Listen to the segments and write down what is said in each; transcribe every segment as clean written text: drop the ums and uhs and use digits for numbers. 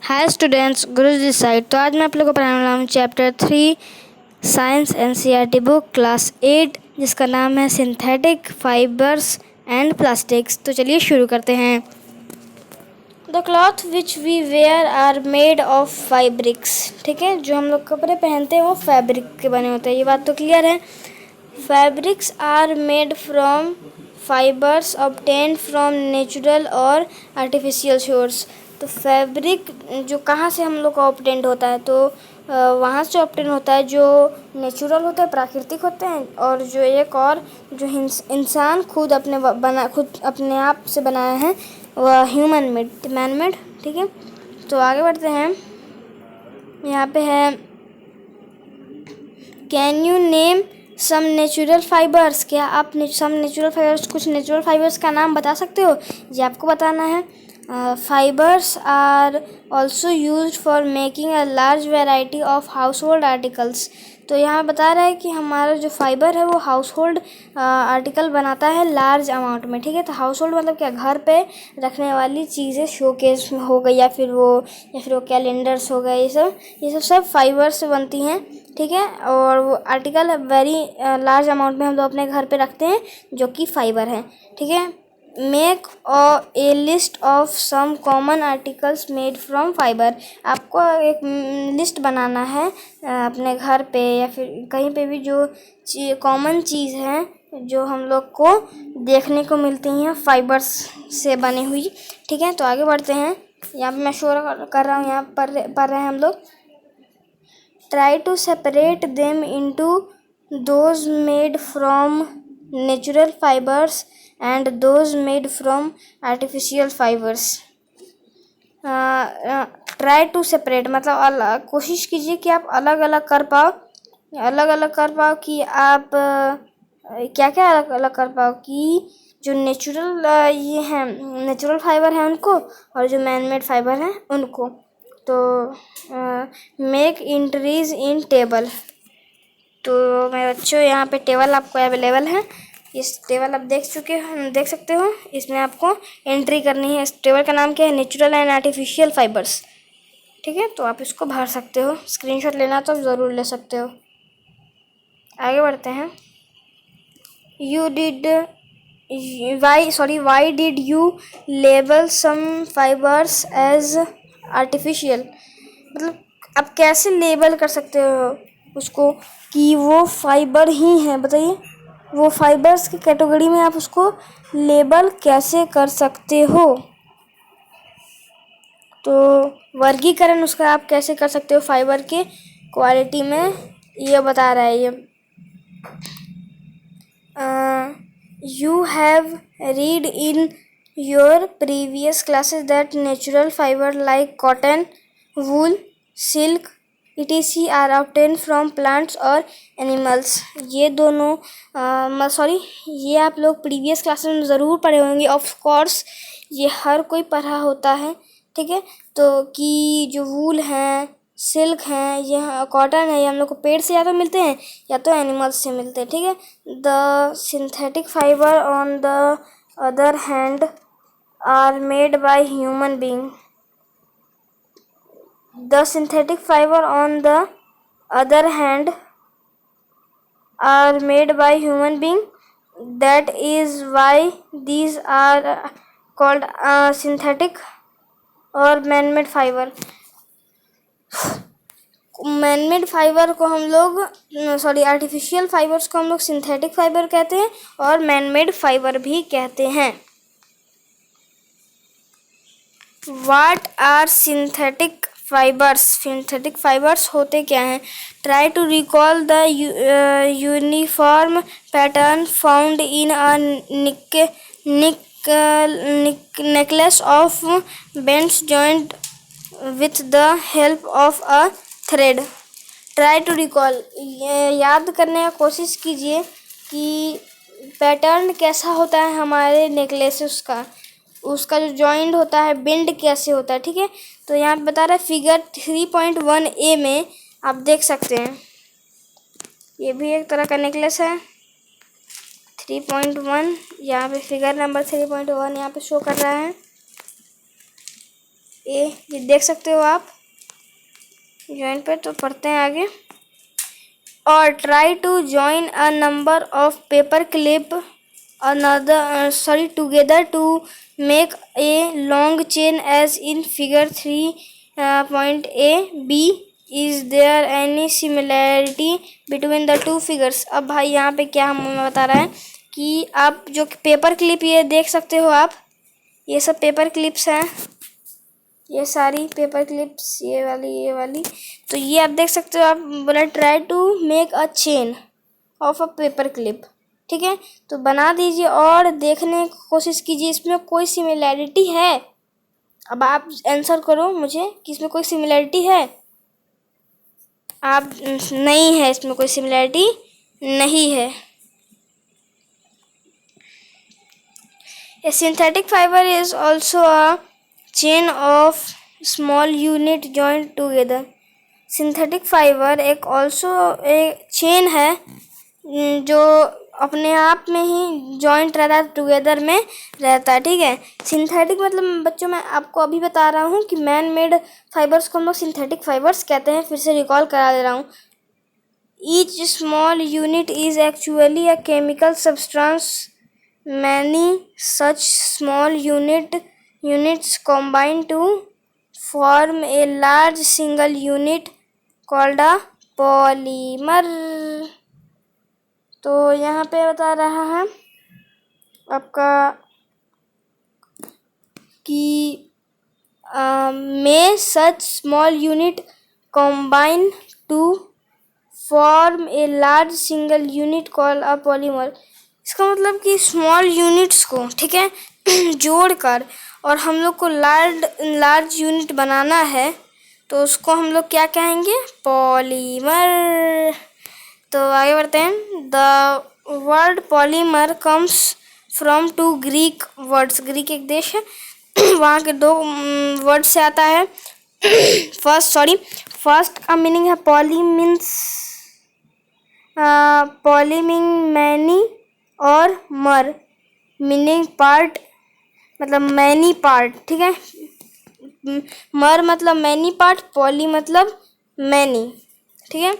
Hi students, Guru this side. तो आज मैं आप लोगों को पढ़ाने वाला हूँ chapter 3 science NCERT book class 8, जिसका नाम है सिंथेटिक फाइबर्स एंड प्लास्टिक्स। तो चलिए शुरू करते हैं। The cloth which we wear are made of fabrics. ठीक है, जो हम लोग कपड़े पहनते हैं वो फैब्रिक के बने होते हैं, ये बात तो क्लियर है। Fabrics are made from fibres obtained from natural और आर्टिफिशियल सोर्स। तो फैब्रिक जो कहाँ से हम लोग का ऑब्टेंड होता है, तो वहाँ से ऑब्टेन होता है जो नेचुरल होते हैं, प्राकृतिक होते हैं, और जो एक और जो इंसान खुद अपने आप से बनाया है वह ह्यूमन मेड, मैन मेड। ठीक है, तो आगे बढ़ते हैं। यहाँ पे है can you name some natural fibres. क्या आप सम नेचुरल फाइबर्स, कुछ नेचुरल फाइबर्स का नाम बता सकते हो? ये आपको बताना है। Fibres are also use for making a large variety of household articles. तो यहाँ बता रहा है कि हमारा जो फाइबर है वो हाउस होल्ड आर्टिकल बनाता है लार्ज अमाउंट में। ठीक है, तो हाउस होल्ड मतलब क्या, घर पे रखने वाली चीज़ें, शोकेस हो गई या फिर वो कैलेंडर्स हो गए, ये सब फाइबर से बनती हैं। ठीक है, और वो आर्टिकल वेरी लार्ज अमाउंट में हम लोग अपने घर पे रखते हैं जो कि फाइबर है। ठीक है, make a list of some common articles made from fibre. आपको एक लिस्ट बनाना है अपने घर पे या फिर कहीं पे भी जो कॉमन चीज़ है जो हम लोग को देखने को मिलती हैं फाइबर्स से बनी हुई। ठीक है, तो आगे बढ़ते हैं। यहाँ पे मैं शो कर रहा हूँ, यहाँ पढ़ रहे हैं हम लोग। Try to separate them into those made from natural fibres and those made from artificial fibres. Try to separate मतलब कोशिश कीजिए कि आप अलग अलग कर पाओ कि आप क्या क्या अलग अलग कर पाओ कि जो नेचुरल ये हैं, नेचुरल फाइबर हैं उनको, और जो मैन मेड फाइबर हैं उनको। तो मेक एंट्रीज इन टेबल। तो मेरे बच्चों, यहाँ पे टेबल आपको अवेलेबल है। इस टेबल आप देख सकते हो। इसमें आपको एंट्री करनी है। इस टेबल का नाम क्या है? Natural and artificial fibres. ठीक है, तो आप इसको भर सकते हो। स्क्रीनशॉट लेना तो ज़रूर ले सकते हो। आगे बढ़ते हैं। Why did you label some fibres as artificial. मतलब आप कैसे लेबल कर सकते हो उसको कि वो फाइबर ही है? बताइए, वो फाइबर्स की कैटेगरी में आप उसको लेबल कैसे कर सकते हो? तो वर्गीकरण उसका आप कैसे कर सकते हो फाइबर के क्वालिटी में, ये बता रहा है ये। You have read in your previous classes that natural fibre like cotton, wool, silk etc are obtain from plants और एनिमल्स। ये दोनों ये आप लोग प्रीवियस क्लासेस में ज़रूर पढ़े होंगे। ऑफ कोर्स ये हर कोई पढ़ा होता है। ठीक है, तो कि जो वूल हैं, सिल्क हैं, ये कॉटन है, ये हम लोग को पेड़ से या तो मिलते हैं या तो एनिमल्स से मिलते हैं। ठीक है, the synthetic fibre on the other hand are made by human being. The synthetic fiber on the other hand are made by human being. That is why these are called synthetic और man-made fiber. Man-made fibre को हम लोग artificial fibres को हम लोग synthetic fibre कहते हैं और मैन-मेड फाइबर भी कहते हैं। What are synthetic fibres? Synthetic fibres होते क्या हैं? Try to recall the uniform pattern found in a necklace of beads joint with the help of a thread. Try to recall, याद करने का कोशिश कीजिए कि पैटर्न कैसा होता है हमारे नेकलेसेस का, उसका जो जॉइंट होता है बेंड कैसे होता है। ठीक है, तो यहाँ पे बता रहा है फिगर 3.1a में आप देख सकते हैं। ये भी एक तरह का नेकलेस है। 3.1 यहाँ पे फिगर नंबर 3.1 यहाँ पे शो कर रहा है। ए, ये देख सकते हो आप जॉइंट पे। तो पढ़ते हैं आगे। और try to join a number of paper clip together to make a long chain as in figure 3.a b. Is there any similarity between the two figures? अब भाई यहाँ पे क्या हमें बता रहा है कि आप जो पेपर क्लिप ये देख सकते हो आप, ये सब पेपर क्लिप्स हैं, ये सारी पेपर क्लिप्स, ये वाली। तो ये आप देख सकते हो। आप बोला try to make a chain of a paper clip, ठीक है। तो बना दीजिए और देखने की कोशिश कीजिए इसमें कोई सिमिलैरिटी है। अब आप आंसर करो मुझे कि इसमें कोई सिमिलैरिटी है। आप नहीं है, इसमें कोई सिमिलैरिटी नहीं है। A synthetic fiber is also a chain of small unit joined together. Synthetic fibre एक चेन है जो अपने आप में ही जॉइंट रहता है, टुगेदर में रहता है, ठीक है। सिंथेटिक मतलब बच्चों मैं आपको अभी बता रहा हूँ कि मैन मेड फाइबर्स को हम लोग सिंथेटिक फाइबर्स कहते हैं। फिर से रिकॉल करा दे रहा हूँ। Each small unit is actually a chemical substance. Many such small units combine to form a large single unit called a polymer. तो यहाँ पे बता रहा है आपका कि may such small unit combine to form a large single unit called a polymer. इसका मतलब कि स्मॉल यूनिट्स को, ठीक है, जोड़कर और हम लोग को लार्ज यूनिट बनाना है तो उसको हम लोग क्या कहेंगे? पॉलीमर। तो आगे बढ़ते हैं। The word polymer comes from two Greek words. Greek एक देश है, वहाँ के दो वर्ड से आता है। फर्स्ट का मीनिंग है पॉली मीनिंग मैनी और मर मीनिंग पार्ट, मतलब मैनी पार्ट, ठीक है। मर मतलब मैनी पार्ट, पॉली मतलब मैनी, ठीक है।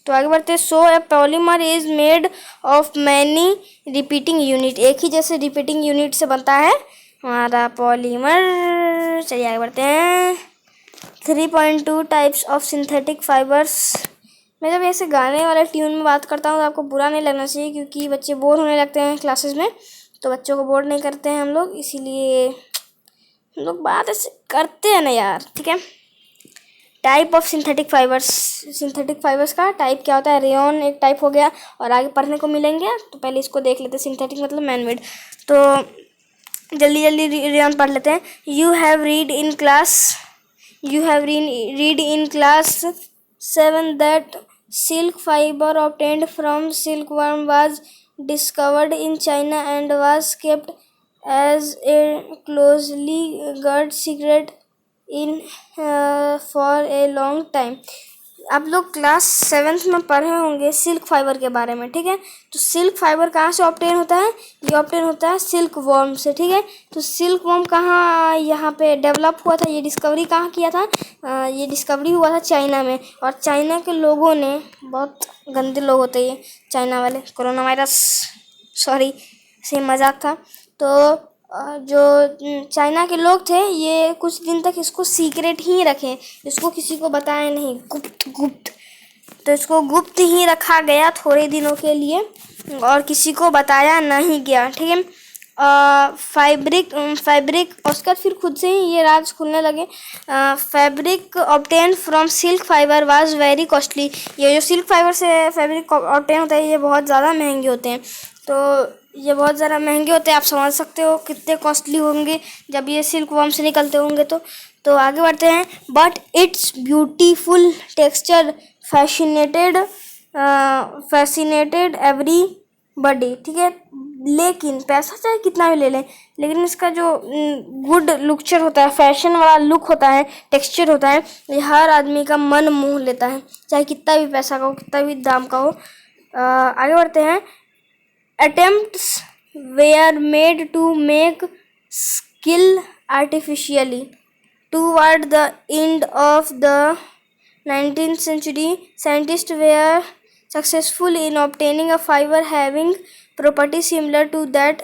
तो आगे बढ़ते हैं। So a polymer is made of many repeating unit. एक ही जैसे रिपीटिंग यूनिट से बनता है हमारा पॉलीमर। चलिए आगे बढ़ते हैं। 3.2 टाइप्स ऑफ सिंथेटिक फाइबर्स। मैं जब ऐसे गाने वाले ट्यून में बात करता हूँ तो आपको बुरा नहीं लगना चाहिए, क्योंकि बच्चे बोर होने लगते हैं क्लासेस में। तो बच्चों को बोर नहीं करते हैं हम लोग, इसीलिए हम लोग बात ऐसे करते हैं ना यार, ठीक है। Type of synthetic fibres. Synthetic fibres का टाइप क्या होता है? रेयन एक टाइप हो गया और आगे पढ़ने को मिलेंगे, तो पहले इसको देख लेते हैं। सिंथेटिक मतलब मैनमेड। तो जल्दी रेयन पढ़ लेते हैं। You have read in class 7 that silk fiber obtained from silkworm was discovered in China and was kept as a closely guarded secret for a long time. आप लोग क्लास 7th में पढ़े होंगे सिल्क फाइबर के बारे में, ठीक है। तो सिल्क फाइबर कहाँ से ऑब्टेन होता है? ये ऑब्टेन होता है सिल्क वर्म से, ठीक है। तो सिल्क वर्म कहाँ यहाँ पे डेवलप हुआ था? ये डिस्कवरी कहाँ किया था? ये डिस्कवरी हुआ था चाइना में। और चाइना के लोगों ने, बहुत गंदे लोग होते हैं चाइना वाले, कोरोना वायरस, सॉरी से मजाक था। तो जो चाइना के लोग थे ये कुछ दिन तक इसको सीक्रेट ही रखे, इसको किसी को बताया नहीं, गुप्त। तो इसको गुप्त ही रखा गया थोड़े दिनों के लिए और किसी को बताया नहीं गया, ठीक है। फैब्रिक उसका फिर खुद से ही ये राज खुलने लगे। Fabric obtain from silk fibre was very costly. ये जो सिल्क फाइबर से फैब्रिक ऑब्टेन होता है ये बहुत ज़्यादा महंगे होते हैं। तो ये बहुत ज़्यादा महंगे होते हैं, आप समझ सकते हो कितने कॉस्टली होंगे जब ये सिल्क वर्म से निकलते होंगे। तो आगे बढ़ते हैं। But it's beautiful texture fascinated everybody, ठीक है। लेकिन पैसा चाहे कितना भी ले लें, लेकिन इसका जो गुड लुक्चर होता है, फैशन वाला लुक होता है, टेक्सचर होता है, ये हर आदमी का मन मोह लेता है, चाहे कितना भी पैसा का हो, कितना भी दाम का हो। आगे बढ़ते हैं। Attempts were made to make skill artificially. Toward the end of the 19th century, scientists were successful in obtaining a fiber having properties similar to that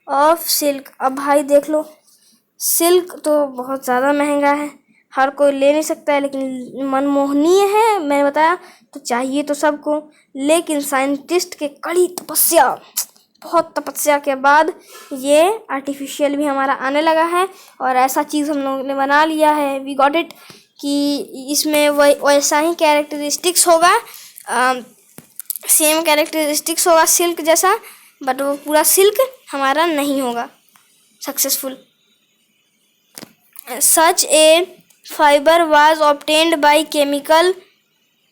of silk. अब भाई देख लो, सिल्क तो बहुत ज़्यादा महंगा है, हर कोई ले नहीं सकता है, लेकिन मनमोहनीय है, मैंने बताया, तो चाहिए तो सबको। लेकिन साइंटिस्ट के कड़ी तपस्या, बहुत तपस्या के बाद ये आर्टिफिशियल भी हमारा आने लगा है, और ऐसा चीज़ हम लोगों ने बना लिया है, वी गॉट इट, कि इसमें वैसा ही कैरेक्टरिस्टिक्स होगा, सेम कैरेक्टरिस्टिक्स होगा सिल्क जैसा, बट वो पूरा सिल्क हमारा नहीं होगा successful. Such A fibre was obtained by chemical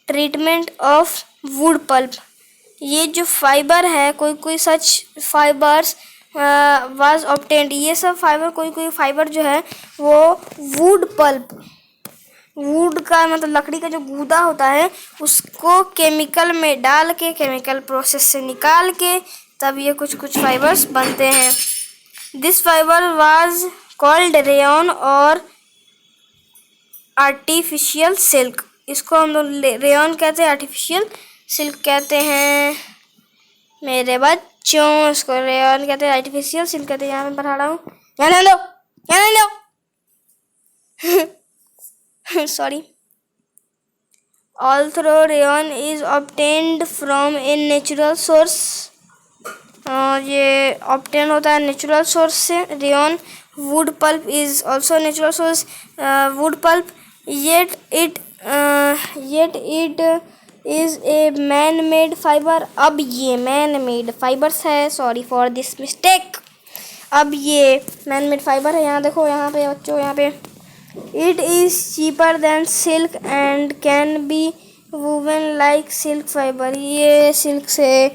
treatment of wood pulp. ये जो फाइबर है, कोई सच फाइबर्स वाज ऑब्टेन्ड, ये सब फाइबर, कोई फाइबर जो है वो वुड पल्प, वुड का मतलब लकड़ी का जो गूदा होता है, उसको केमिकल में डाल के, केमिकल प्रोसेस से निकाल के, तब ये कुछ फाइबर्स बनते हैं। This fibre was called rayon और आर्टिफिशियल सिल्क। इसको हम लोग रेयन कहते हैं, आर्टिफिशियल सिल्क कहते हैं मेरे बच्चों, इसको रेयन कहते हैं, आर्टिफिशियल सिल्क कहते हैं। यहाँ मैं पढ़ा रहा हूँ, यहाँ ले लो, यहाँ ले लो sorry. Although rayon is obtained from a natural source, ये obtain होता है नेचुरल सोर्स से, rayon. Wood pulp is also natural source, wood pulp, yet it is a man made fiber। अब ये man made fibers है, sorry for this mistake। अब ये man made fiber है, यहाँ देखो, यहाँ पे बच्चों, यहाँ पे It is cheaper than silk and can be woven like silk fiber। ये सिल्क से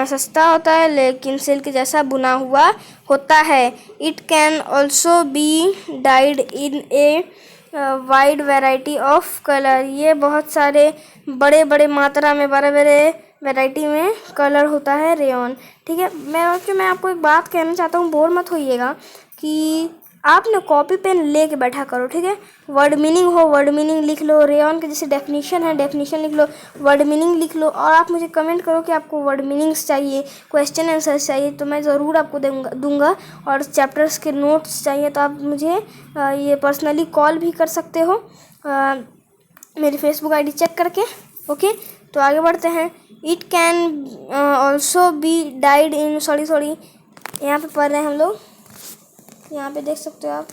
सस्ता होता है, लेकिन सिल्क जैसा बुना हुआ होता है। It can also be dyed in a wide variety of color। ये बहुत सारे बड़े मात्रा में, बड़े वैरायटी में कलर होता है रेयन, ठीक है। मैं आपको एक बात कहना चाहता हूँ, बोर मत होइएगा, कि आप ना कॉपी पेन लेके बैठा करो, ठीक है। वर्ड मीनिंग हो, वर्ड मीनिंग लिख लो, रेयन के जैसे डेफिनेशन है, डेफिनेशन लिख लो, वर्ड मीनिंग लिख लो, और आप मुझे कमेंट करो कि आपको वर्ड मीनिंग्स चाहिए, क्वेश्चन आंसर चाहिए, तो मैं ज़रूर आपको दूंगा। और चैप्टर्स के नोट्स चाहिए तो आप मुझे ये पर्सनली कॉल भी कर सकते हो, मेरी फेसबुक आईडी चेक करके, ओके। तो आगे बढ़ते हैं। It can also be died in, sorry यहाँ पे पढ़ रहे हैं हम लोग, यहाँ पे देख सकते हो आप।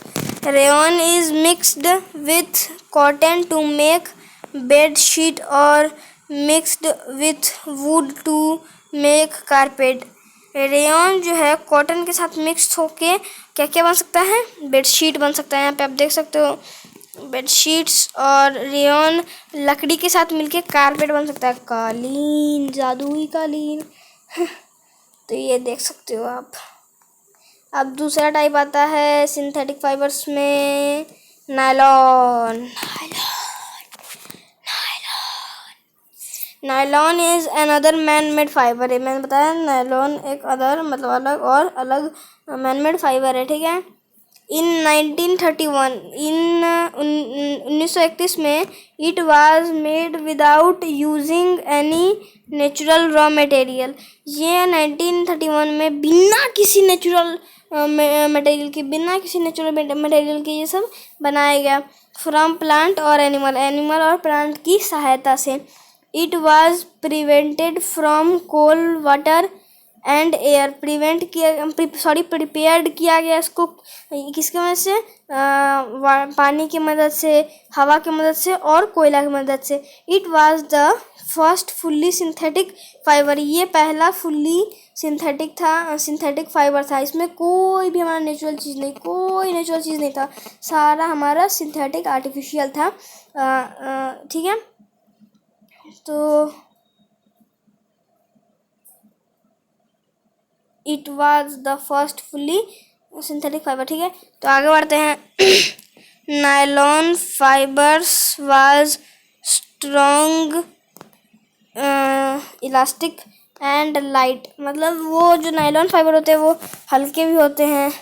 Rayon is mixed with cotton to make bed sheet और mixed with wood to make carpet. Rayon जो है कॉटन के साथ मिक्स होके क्या क्या बन सकता है, बेडशीट बन सकता है। यहाँ पे आप देख सकते हो बेडशीट्स, और रेयन लकड़ी के साथ मिलके कारपेट बन सकता है, कालीन, जादुई कालीन तो ये देख सकते हो आप। अब दूसरा टाइप आता है सिंथेटिक फाइबर्स में, nylon. Nylon is another man made fibre है, मैंने बताया नायलॉन एक अदर मतलब अलग और अलग मैन मेड फाइबर है, ठीक है। इन 1931 में it was made without using any natural raw material. ये 1931 में बिना किसी नेचुरल मटेरियल के ये सब बनाया गया, फ्रॉम प्लांट और एनिमल और प्लांट की सहायता से। It was prevented from coal, water and air. Prepared किया गया इसको किसकी मदद से, पानी की मदद से, हवा की मदद से और कोयला की मदद से। It was the first fully synthetic fibre. ये पहला फुल्ली सिंथेटिक फाइबर था। इसमें कोई भी हमारा नेचुरल चीज़ नहीं था, सारा हमारा सिंथेटिक आर्टिफिशियल था, ठीक है। तो it was the first fully synthetic fibre, ठीक है। तो आगे बढ़ते हैं। Nylon fibres was strong, elastic and light. मतलब वो जो नायलॉन फाइबर होते हैं वो हल्के भी होते हैं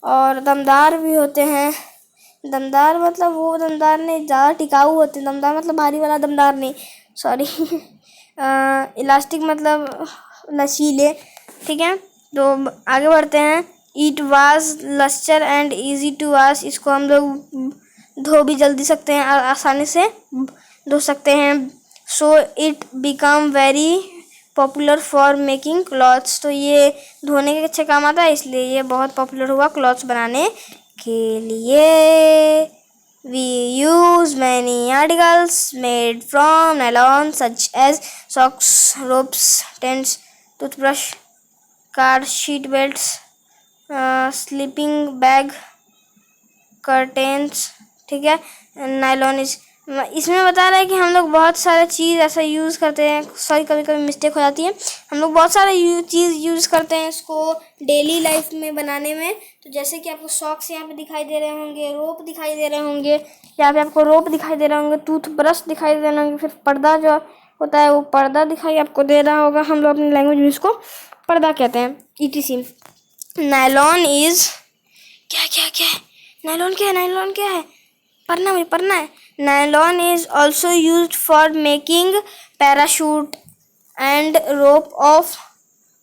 और दमदार भी होते हैं, दमदार मतलब वो दमदार नहीं, ज़्यादा टिकाऊ होते हैं। दमदार मतलब भारी वाला दमदार नहीं, सॉरी। इलास्टिक मतलब लचीले, ठीक है। तो आगे बढ़ते हैं। It was lustre and easy to wash, इसको हम लोग धो भी जल्दी सकते हैं, आसानी से धो सकते हैं। So it become very popular for making clothes, तो ये धोने के अच्छे काम आता है, इसलिए ये बहुत पॉपुलर हुआ क्लॉथ्स बनाने के लिए। We use many articles made from nylon such as socks, ropes, tents, toothbrush, car seat belts, sleeping bag, curtains, ठीक है। नायलॉन इज, इसमें बता रहा है कि हम लोग बहुत सारे चीज़ ऐसा यूज़ करते हैं, सॉरी कभी कभी मिस्टेक हो जाती है, हम लोग बहुत सारे चीज़ यूज़ करते हैं इसको डेली लाइफ में बनाने में। तो जैसे कि आपको सॉक्स यहाँ पे दिखाई दे रहे होंगे, रोप दिखाई दे रहे होंगे, यहाँ पे आपको रोप दिखाई दे रहे होंगे, टूथब्रश दिखाई दे रहे होंगे, फिर पर्दा जो होता है वो पर्दा दिखाई आपको दे रहा होगा, हम लोग अपनी लैंग्वेज में इसको पर्दा कहते हैं, ETC। नायलॉन इज, क्या क्या क्या है नायलॉन, क्या है नायलॉन, क्या है, पढ़ना है। Nylon is also use for making parachute and rope of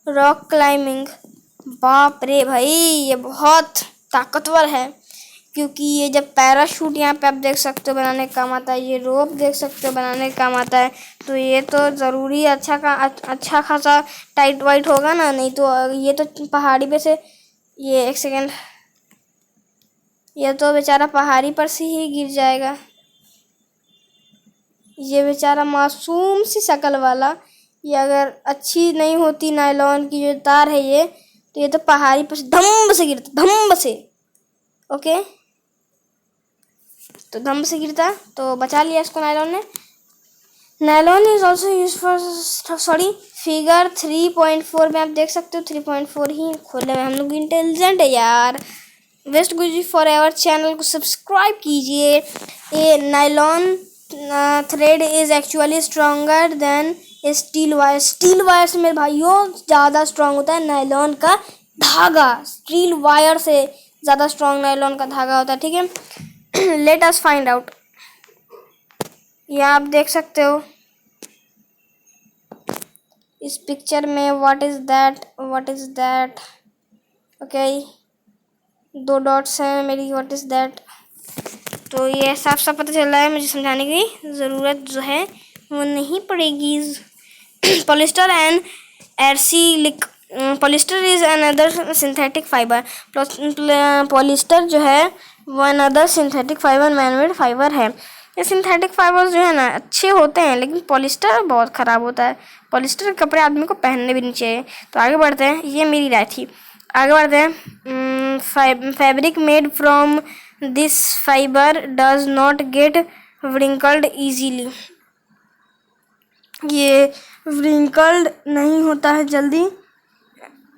rock climbing. बाप रे भाई, ये बहुत ताकतवर है, क्योंकि ये जब पैराशूट यहाँ पे आप देख सकते हो बनाने का काम आता है, ये रोप देख सकते हो बनाने का काम आता है, तो ये तो ज़रूरी अच्छा खासा टाइट वाइट होगा ना, नहीं तो ये तो पहाड़ी पे से, ये एक सेकेंड, ये तो बेचारा पहाड़ी पर से ही गिर जाएगा। ये बेचारा मासूम सी शक्ल वाला, ये अगर अच्छी नहीं होती नायलॉन की जो तार है ये, तो ये तो पहाड़ी पर से धम्म से गिरता, धम्म से, ओके। तो धम्म से गिरता, तो बचा लिया इसको नायलॉन ने। Nylon is also use for, sorry, figure 3.4 में आप देख सकते हो, 3.4 ही खोले हुए, हम लोग इंटेलिजेंट है यार। वेस्ट गुजी फॉर एवर चैनल को सब्सक्राइब कीजिए। ये nylon thread is actually stronger than steel wire, steel wire से मेरे भाइयों ज़्यादा स्ट्रॉन्ग होता है नायलॉन का धागा, स्टील वायर से ज़्यादा स्ट्रॉन्ग नायलॉन का धागा होता है, ठीक है। Let us find out. ये आप देख सकते हो इस पिक्चर में, what is that, okay, 2 dots हैं मेरी, व्हाट इज दैट। तो ये साफ साफ पता चल रहा है, मुझे समझाने की ज़रूरत जो है वो नहीं पड़ेगी। Polyester and acrylic, polyester is another synthetic fibre, polyester जो है वो another synthetic fibre, manmade fibre है। ये सिंथेटिक फाइबर्स जो है ना अच्छे होते हैं, लेकिन पॉलिस्टर बहुत ख़राब होता है, पॉलिस्टर के कपड़े आदमी को पहनने भी नहीं चाहिए। तो आगे बढ़ते हैं, ये मेरी राय थी। आगे बढ़ते हैं। Fabric made from this fibre does not get wrinkled easily, ये व्रिंकल्ड नहीं होता है जल्दी,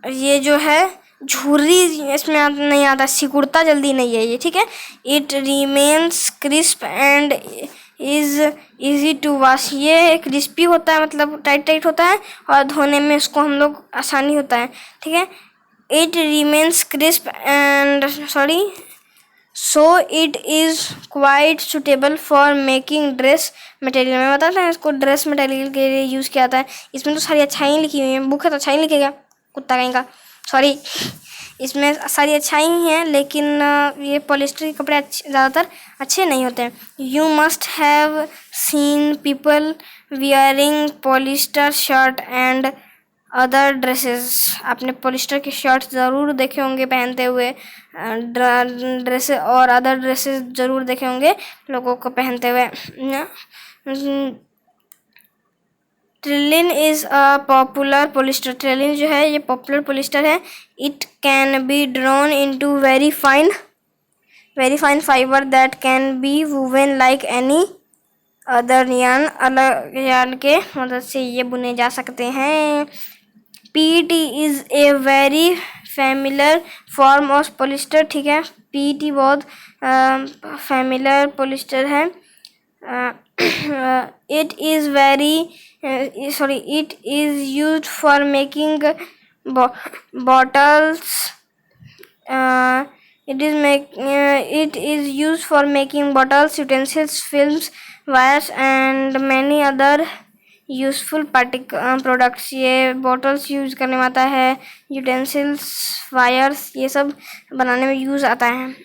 ये जो है झुर्री इसमें नहीं आता, सिकुड़ता जल्दी नहीं है ये, ठीक है। It remains crisp and is easy to wash, ये क्रिस्पी होता है मतलब टाइट टाइट होता है, और धोने में इसको हम लोग आसानी होता है, ठीक है। It remains crisp and, sorry, so it is quite suitable for making dress material. मैं बताता हूँ इसको ड्रेस मटेरियल के लिए यूज़ किया जाता है। इसमें तो सारी अच्छाई लिखी हुई हैं, बुक है तो अच्छा ही लिखेगा, कुत्ता कहीं का, सॉरी, इसमें सारी अच्छाई ही हैं, लेकिन ये पॉलिस्टर के कपड़े ज़्यादातर अच्छे नहीं होते हैं। You must have seen people wearing polyester shirt and other dresses, आपने पॉलिस्टर के शर्ट ज़रूर देखे होंगे पहनते हुए, ड्रेसेस और अदर ड्रेसेस ज़रूर देखे होंगे लोगों को पहनते हुए। ट्रिलिन इज़ अ पॉपुलर पॉलिस्टर, ट्रिलिन जो है ये पॉपुलर पॉलिस्टर है। It can be drawn into very fine fibre that can be woven like any other yarn, अलग यार्न के मदद से ये बुने जा सकते हैं। PET is a very familiar form of polyester, ठीक है, PET बहुत फैमिलर पॉलिस्टर है। It is it is used for making bottles, It is used for making bottles, utensils, films, wires and many other useful products. ये bottles use करने में आता है, utensils, wires ये सब बनाने में यूज आता है.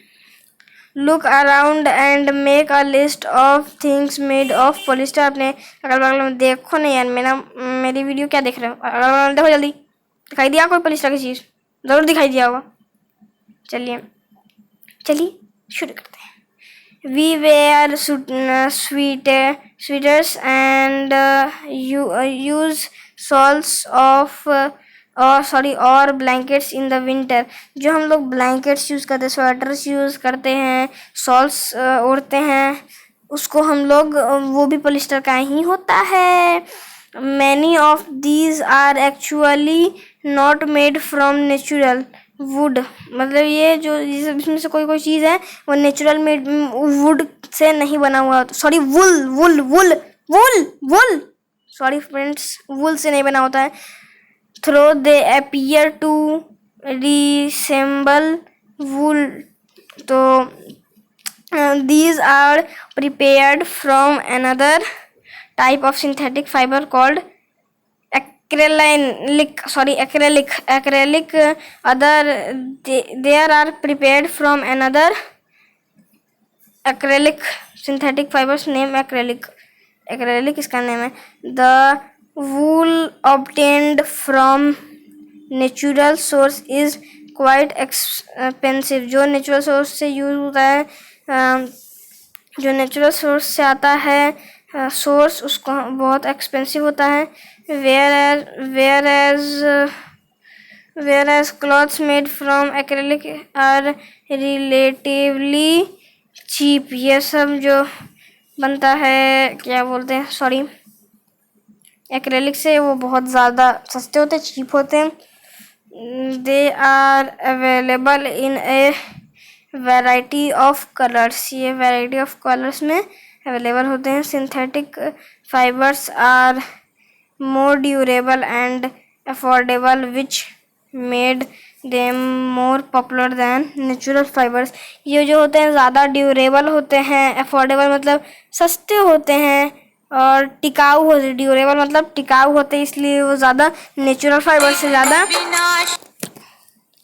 Look around and make a list of things made of polyester. अपने अगल बगल में देखो नहीं यार, मेरी वीडियो क्या देख रहे हो, अगल बगल देखो जल्दी. दिखाई दिया कोई पॉलिस्टर की चीज़? ज़रूर दिखाई दिया होगा. चलिए शुरू करते हैं. We wear sweaters and use shawls और blankets in the winter. जो हम लोग blankets यूज़ करते हैं, स्वेटर्स यूज़ करते हैं, शॉल्स ओढ़ते हैं, उसको हम लोग वो भी पॉलिस्टर का ही होता है. Many of these are actually not made from natural wood. मतलब ये जो इसमें से कोई चीज़ है वो नेचुरल मेड वुड से नहीं बना हुआ. सॉरी वुल सॉरी फ्रेंड्स, वुल से नहीं बना होता है. Though they appear to resemble wool, तो these are prepared from another type of synthetic fiber called acrylic. They are prepared from another acrylic synthetic fibers named acrylic. इसका नेम है. The wool obtained from natural source is quite expensive. जो natural source से use होता है, जो natural source से आता है सोर्स, उसको बहुत एक्सपेंसिव होता है. whereas clothes made from acrylic are relatively cheap. ये सब जो बनता है, क्या बोलते हैं, सॉरी, एक्रेलिक से, वो बहुत ज़्यादा सस्ते होते हैं, चीप होते हैं. They are available in a variety of colours. ये वैरायटी ऑफ कलर्स में अवेलेबल होते हैं. Synthetic fibres are more durable and affordable which made them more popular than natural fibres. ये जो होते हैं ज़्यादा ड्यूरेबल होते हैं, अफोर्डेबल मतलब सस्ते होते हैं, और टिकाऊ होते. ड्यूरेबल मतलब टिकाऊ होते, इसलिए वो ज़्यादा नेचुरल फाइबर से ज़्यादा,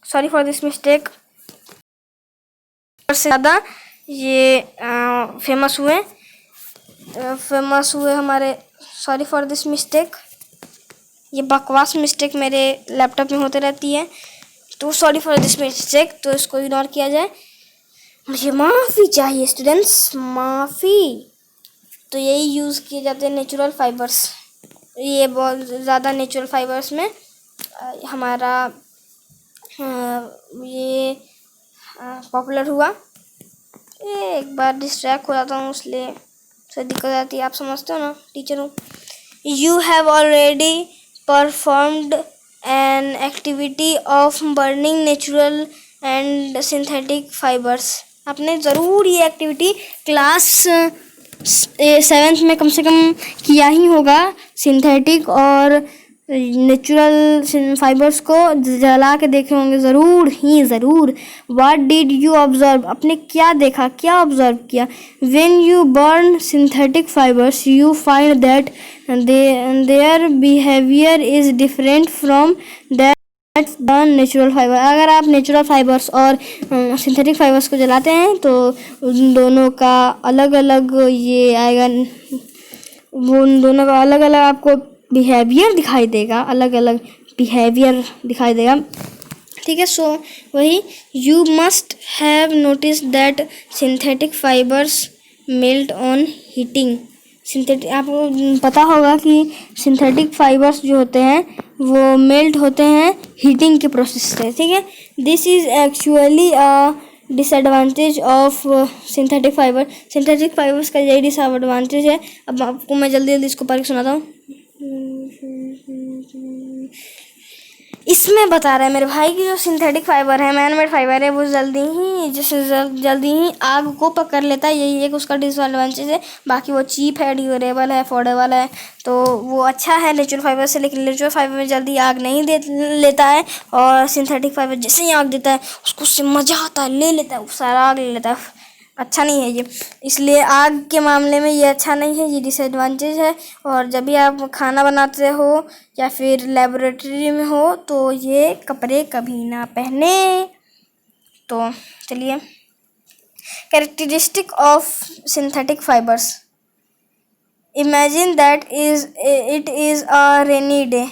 सॉरी फॉर दिस मिस्टेक, से ज़्यादा ये फेमस हुए हमारे. सॉरी फॉर दिस मिस्टेक, ये बकवास मिस्टेक मेरे लैपटॉप में होते रहती है, तो सॉरी फॉर दिस मिस्टेक. तो इसको इग्नोर किया जाए. मुझे माफ़ी चाहिए स्टूडेंट्स, माफ़ी. तो यही यूज़ किए जाते हैं नेचुरल फाइबर्स. ये बहुत ज़्यादा नेचुरल फाइबर्स में हमारा ये पॉपुलर हुआ. एक बार डिस्ट्रैक्ट हो जाता हूँ, इसलिए थोड़ी दिक्कत आती है. आप समझते हो ना, टीचर हूँ. You have already performed an activity of burning natural and synthetic fibres. आपने ज़रूर ये एक्टिविटी क्लास 7th में कम से कम किया ही होगा. सिंथेटिक और नेचुरल फाइबर्स को जला के देखे होंगे ज़रूर. What did you observe? आपने क्या देखा, क्या ऑब्जर्व किया? When you burn synthetic fibres you find that their behaviour is different from that the natural fibre. अगर आप नेचुरल फाइबर्स और सिंथेटिक फाइबर्स को जलाते हैं तो उन दोनों का अलग अलग ये आएगा, वो उन दोनों का अलग अलग आपको बिहेवियर दिखाई देगा, ठीक है. सो वही, you must have notice that synthetic fibres melt on heating. Synthetic, आपको पता होगा कि सिंथेटिक फाइबर्स जो होते हैं वो मेल्ट होते हैं हीटिंग के प्रोसेस से, ठीक है. This is actually a disadvantage of synthetic fibre. Synthetic fibres का यही डिसएडवांटेज है. अब आपको मैं जल्दी इसको पढ़ के सुनाता हूँ. इसमें बता रहा है मेरे भाई कि जो सिंथेटिक फाइबर है, मैन मेड फाइबर है, वो जल्दी ही आग को पकड़ लेता है। यही एक उसका डिसएडवांटेज है। बाकी वो चीप है, ड्यूरेबल है, अफोर्डेबल है, तो वो अच्छा है नेचुरल फाइबर से। लेकिन नेचुरल फाइबर में जल्दी आग नहीं दे लेता है, और सिंथेटिक फाइबर जैसे ही आग देता है उसको उससे मज़ा आता है, ले लेता है, सारा आग ले लेता है। अच्छा नहीं है ये, इसलिए आग के मामले में ये अच्छा नहीं है, ये डिसएडवांटेज है। और जब भी आप खाना बनाते हो या फिर लेबोरेटरी में हो तो ये कपड़े कभी ना पहने। तो चलिए, characteristic of synthetic fibres. Imagine that it is a rainy day.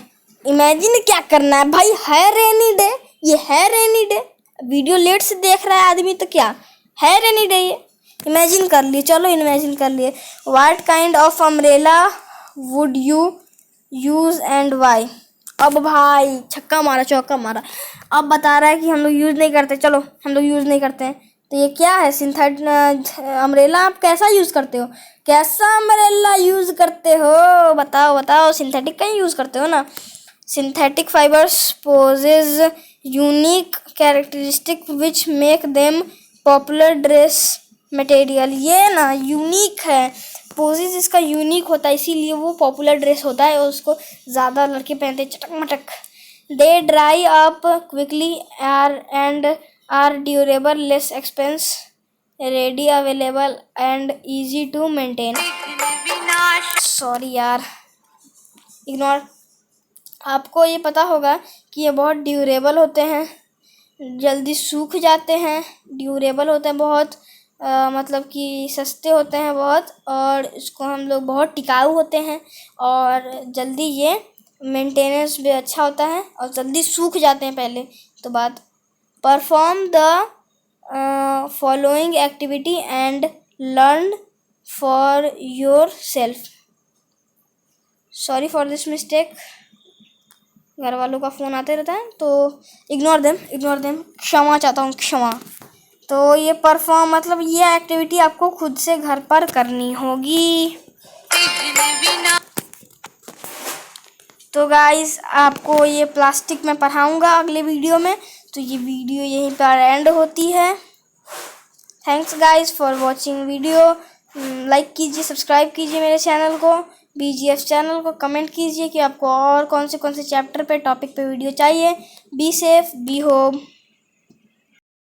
Imagine क्या करना है भाई, है रेनी डे, ये है रेनी डे। वीडियो लेट से देख रहा है आदमी तो क्या है रेनी डे, ये इमेजिन कर लिए। चलो इमेजिन कर लिए। What kind of umbrella would you use and why. अब भाई छक्का मारा चौका मारा, अब बता रहा है कि हम लोग यूज़ नहीं करते। चलो हम लोग यूज़ नहीं करते हैं, तो ये क्या है, सिंथेटिक अम्ब्रेला। आप कैसा यूज़ करते हो, कैसा अम्ब्रेला यूज़ करते हो, बताओ बताओ। सिंथेटिक का ही यूज़ करते हो ना। Synthetic fibres possess unique characteristic which make them popular dress material. ये ना यूनिक है, पोजेज इसका यूनिक होता है, इसीलिए वो पॉपुलर ड्रेस होता है और उसको ज़्यादा लड़के पहनते हैं, चटक मटक। They dry up quickly and are durable, less expense, ready available and easy to maintain. Sorry यार, इग्नोर। आपको ये पता होगा कि ये बहुत ड्यूरेबल होते हैं, जल्दी सूख जाते हैं, ड्यूरेबल होते हैं बहुत, मतलब कि सस्ते होते हैं बहुत, और इसको हम लोग बहुत टिकाऊ होते हैं, और जल्दी ये मेंटेनेंस भी अच्छा होता है, और जल्दी सूख जाते हैं। पहले तो बात, perform the following activity and learn for your self. Sorry for this mistake, घर वालों का फ़ोन आते रहता है तो इग्नोर देम, क्षमा चाहता हूँ, क्षमा। तो ये परफॉर्म मतलब ये एक्टिविटी आपको खुद से घर पर करनी होगी। तो गाइस आपको ये प्लास्टिक में पढ़ाऊँगा अगले वीडियो में। तो ये वीडियो यहीं पर एंड होती है। Thanks guys for watching video. Like कीजिए, सब्सक्राइब कीजिए मेरे चैनल को, BGF चैनल को। कमेंट कीजिए कि आपको और कौन से चैप्टर पे, टॉपिक पे वीडियो चाहिए। Be safe, be home.